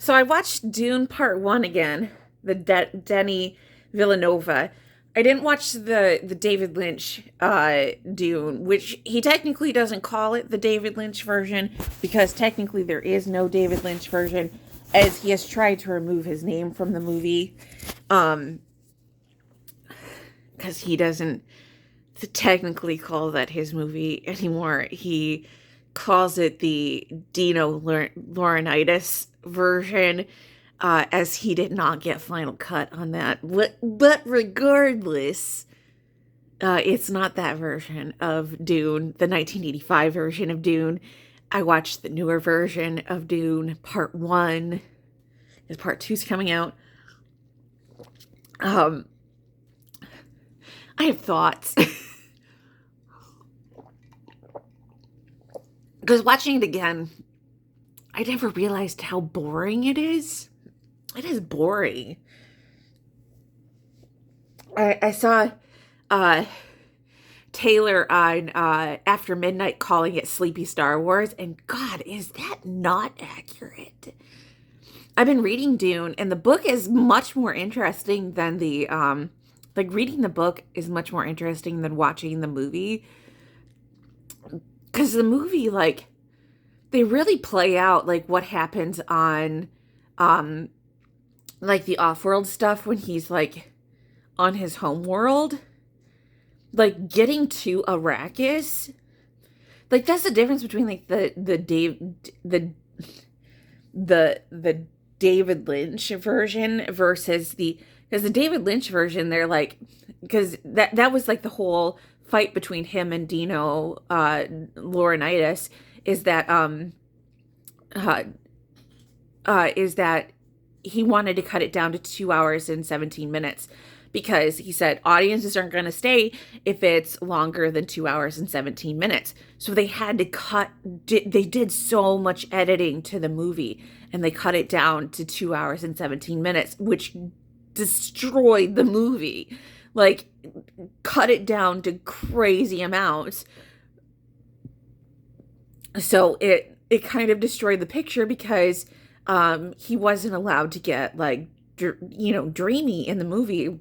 So I watched Dune Part 1 again, the Denny Villanova. I didn't watch the David Lynch Dune, which he technically doesn't call it the David Lynch version because technically there is no David Lynch version, as he has tried to remove his name from the movie, because he doesn't technically call that his movie anymore. He calls it the Dino Laurinaitis version, as he did not get final cut on that. But regardless, it's not that version of Dune, the 1985 version of Dune. I watched the newer version of Dune, Part 1, because Part 2 is coming out. I have thoughts. Because watching it again, I never realized how boring it is. It is boring. I saw Taylor on After Midnight calling it Sleepy Star Wars, and God, is that not accurate? I've been reading Dune, and the book is much more interesting than the reading the book is much more interesting than watching the movie. Because the movie, like, they really play out, like, what happens on, like, the off-world stuff when he's, like, on his home world. Like, getting to Arrakis. Like, that's the difference between, like, the David Lynch version versus because the David Lynch version, they're, like, because that was, like, the whole fight between him and Dino Laurinaitis is that he wanted to cut it down to 2 hours and 17 minutes because he said audiences aren't going to stay if it's longer than 2 hours and 17 minutes. So they had to they did so much editing to the movie and they cut it down to 2 hours and 17 minutes, which destroyed the movie. Like, cut it down to crazy amounts. So it kind of destroyed the picture because he wasn't allowed to get, like, dreamy in the movie.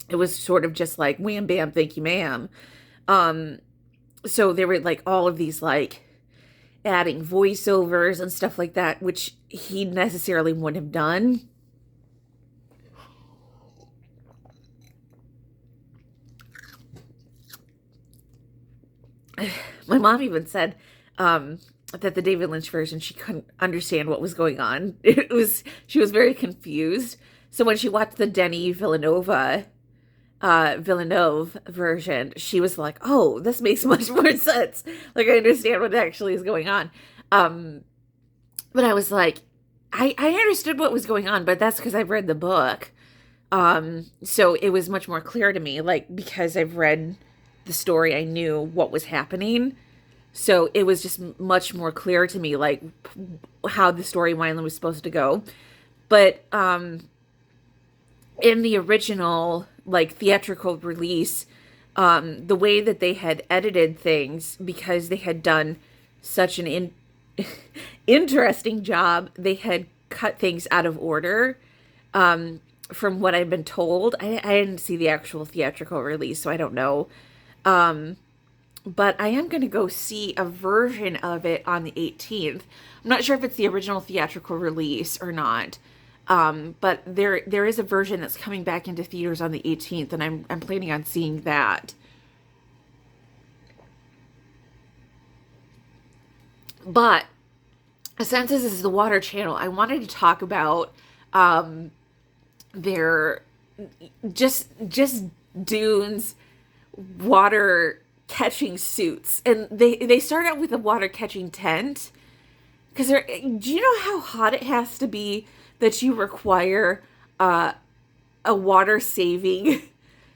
It was sort of just like, wham, bam, thank you, ma'am. So there were, like, all of these, like, adding voiceovers and stuff like that, which he necessarily wouldn't have done. My mom even said that the David Lynch version, she couldn't understand what was going on. She was very confused. So when she watched the Denis Villeneuve version, she was like, "Oh, this makes much more sense. Like, I understand what actually is going on." But I was like, I understood what was going on, but that's because I've read the book. So it was much more clear to me, like, because I've read the story, I knew what was happening. So it was just much more clear to me, like, how the storyline was supposed to go. But in the original, like, theatrical release, the way that they had edited things, because they had done such an interesting job, they had cut things out of order. From what I've been told, I didn't see the actual theatrical release, so I don't know. But I am going to go see a version of it on the 18th. I'm not sure if it's the original theatrical release or not. But there is a version that's coming back into theaters on the 18th, and I'm planning on seeing that. But since this is the Water Channel, I wanted to talk about their just Dune's water catching suits, and they start out with a water catching tent because do you know how hot it has to be that you require a water saving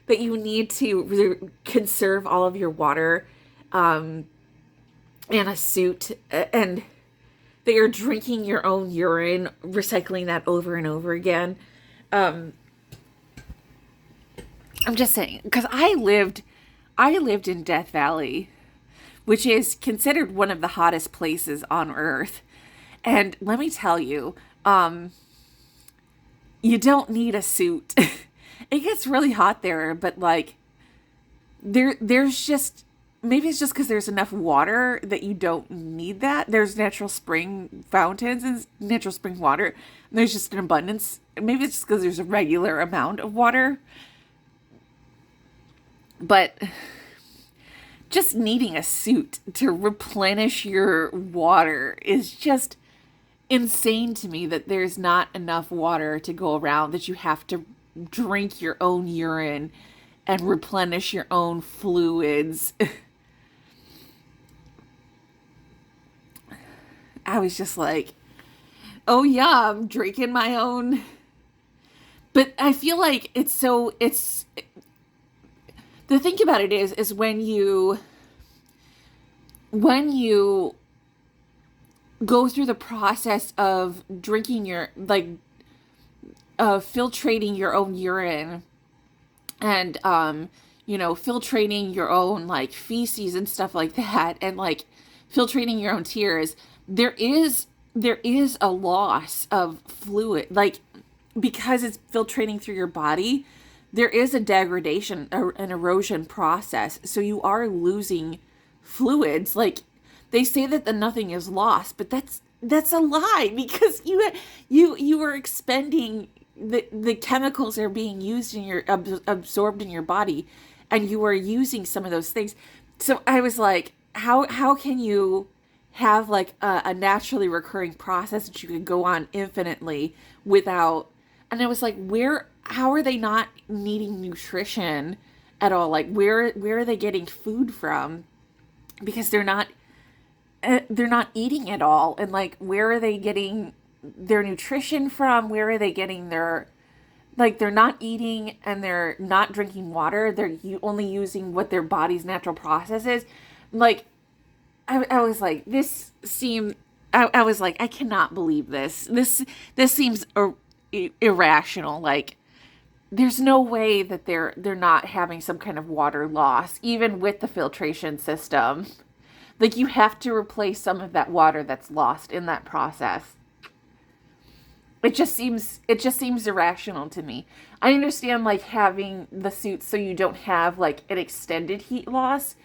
that you need to conserve all of your water in a suit, and that you're drinking your own urine, recycling that over and over again. I'm just saying, because I lived in Death Valley, which is considered one of the hottest places on Earth. And let me tell you, you don't need a suit. It gets really hot there, but like there's just, maybe it's just because there's enough water that you don't need that. There's natural spring fountains and natural spring water. And there's just an abundance. Maybe it's just because there's a regular amount of water. But just needing a suit to replenish your water is just insane to me, that there's not enough water to go around, that you have to drink your own urine and replenish your own fluids. I was just like, oh yeah, I'm drinking my own. But I feel like it's the thing about it is when you go through the process of drinking your, like, filtrating your own urine, and filtrating your own, like, feces and stuff like that, and like filtrating your own tears, there is a loss of fluid, like, because it's filtrating through your body. There is a degradation, an erosion process, so you are losing fluids. Like, they say that nothing is lost, but that's a lie, because you are expending, the chemicals are being used in your, absorbed in your body, and you are using some of those things. So I was like, how can you have like a naturally recurring process that you can go on infinitely without? And I was like, how are they not needing nutrition at all? Like, where are they getting food from? Because they're not eating at all. And like, where are they getting their nutrition from? Where are they getting their, like, they're not eating and they're not drinking water. They're only using what their body's natural process is. Like, I was like, I was like, I cannot believe this. This seems irrational. Like, there's no way that they're not having some kind of water loss, even with the filtration system. Like, you have to replace some of that water that's lost in that process. It just seems irrational to me. I understand, like, having the suits so you don't have like an extended heat loss,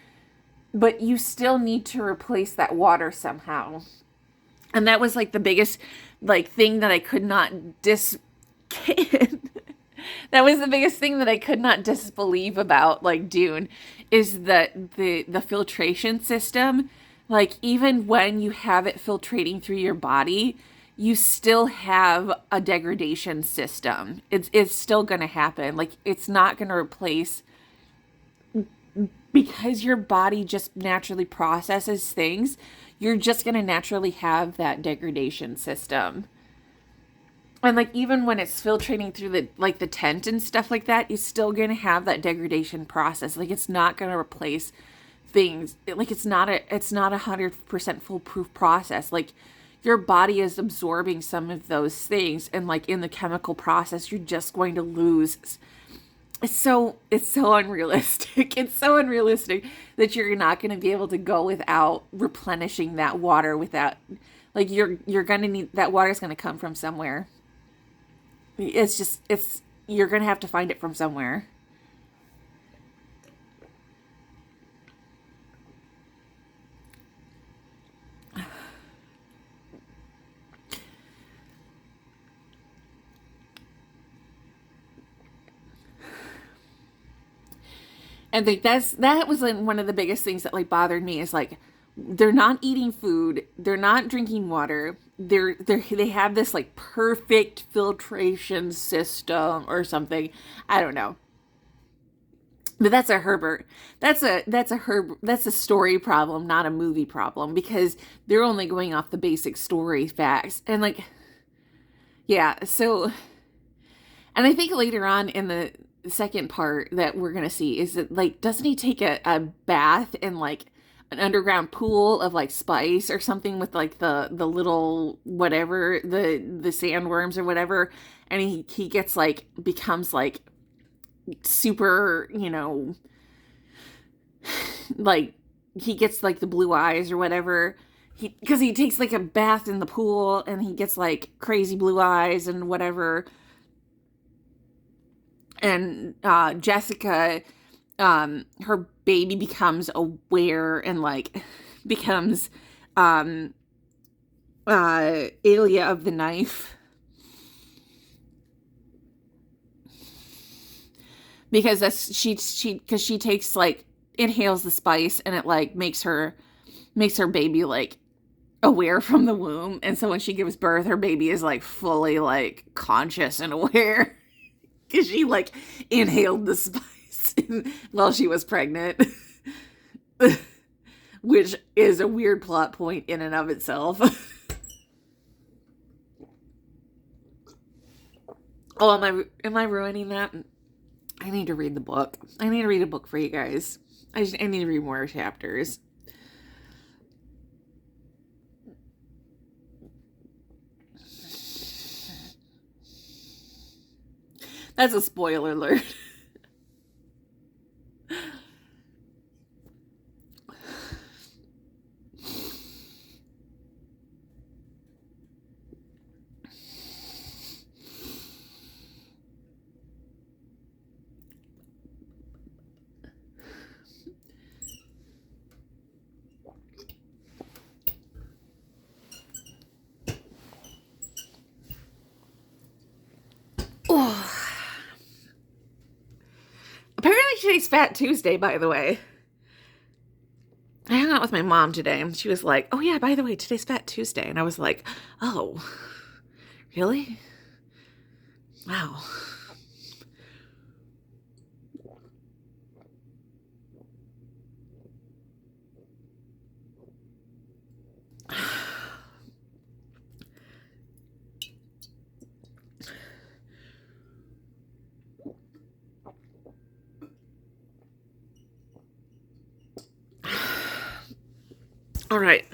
but you still need to replace that water somehow. And that was like the biggest, like, thing that I could not that was the biggest thing that I could not disbelieve about, like, Dune, is that the filtration system, like, even when you have it filtrating through your body, you still have a degradation system. It's still going to happen. Like, it's not going to replace, because your body just naturally processes things. You're just going to naturally have that degradation system. And like, even when it's filtrating through the tent and stuff like that, you're still going to have that degradation process. Like, it's not going to replace things. Like, it's not a 100% foolproof process. Like, your body is absorbing some of those things, and like, in the chemical process, you're just going to lose. It's so unrealistic. It's so unrealistic that you're not going to be able to go without replenishing that water, without, like, you're going to need, that water's going to come from somewhere. You're going to have to find it from somewhere. And like, that was like one of the biggest things that like bothered me, is like, they're not eating food, they're not drinking water, they have this like perfect filtration system or something. I don't know. But that's a Herbert. That's a story problem, not a movie problem, because they're only going off the basic story facts. And like, yeah, so, and I think later on in the second part that we're gonna see is that, like, doesn't he take a bath in like an underground pool of like spice or something, with like the little whatever, the sandworms or whatever, and he gets like, becomes like super, like, he gets like the blue eyes or whatever, because he takes like a bath in the pool and he gets like crazy blue eyes and whatever. And Jessica, her baby becomes aware and like becomes Alia of the Knife, because because she takes like inhales the spice and it like makes her baby like aware from the womb, and so when she gives birth her baby is like fully like conscious and aware because she like inhaled the spice while she was pregnant. Which is a weird plot point in and of itself. Oh, am I ruining that? I need to read the book. I need to read a book for you guys. I need to read more chapters. That's a spoiler alert. Oh. Apparently today's Fat Tuesday, by the way. I hung out with my mom today and she was like, oh yeah, by the way, today's Fat Tuesday. And I was like, oh, really? Wow. All right.